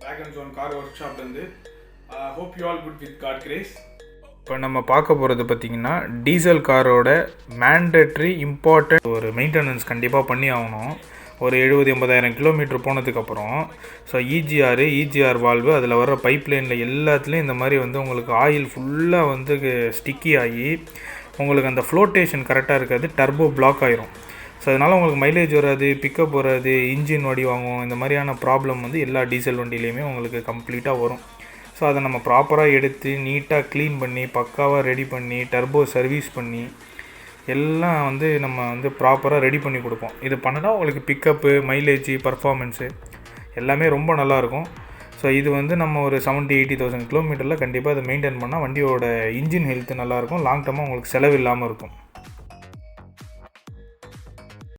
WAGONZONE car workshop வந்து hope you all good with God grace. இப்போ நம்ம பார்க்க போகிறது பார்த்திங்கன்னா டீசல் காரோட மேண்டட்ரி இம்பார்ட்டன்ட் ஒரு மெயின்டெனன்ஸ் கண்டிப்பாக பண்ணி ஆகணும். ஒரு 70-80,000 கிலோமீட்டர் போனதுக்கப்புறம் ஸோ இஜிஆர் வால்வு அதில் வர பைப் லைனில் எல்லாத்துலேயும் இந்த மாதிரி வந்து உங்களுக்கு ஆயில் ஃபுல்லாக வந்து ஸ்டிக்கி ஆகி உங்களுக்கு அந்த ஃப்ளோட்டேஷன் கரெக்டாக இருக்காது, டர்போ பிளாக் ஆயிரும். ஸோ அதனால் உங்களுக்கு மைலேஜ் வராது, பிக்கப் வராது, இன்ஜின் வடி வாங்கும். இந்த மாதிரியான ப்ராப்ளம் வந்து எல்லா டீசல் வண்டியிலையுமே உங்களுக்கு கம்ப்ளீட்டாக வரும். ஸோ அதை நம்ம ப்ராப்பராக எடுத்து நீட்டாக க்ளீன் பண்ணி பக்காவாக ரெடி பண்ணி டர்போ சர்வீஸ் பண்ணி எல்லாம் வந்து நம்ம வந்து ப்ராப்பராக ரெடி பண்ணி கொடுப்போம். இது பண்ணினா உங்களுக்கு பிக்கப்பு, மைலேஜ், பர்ஃபார்மன்ஸு எல்லாமே ரொம்ப நல்லாயிருக்கும். ஸோ இது வந்து நம்ம ஒரு 70,000-80,000 கிலோமீட்டரில் கண்டிப்பாக அதை மெயின்டைன் பண்ணால் வண்டியோட இன்ஜின் ஹெல்த்து நல்லாயிருக்கும், லாங் டர்மாக உங்களுக்கு செலவு இல்லாமல் இருக்கும்.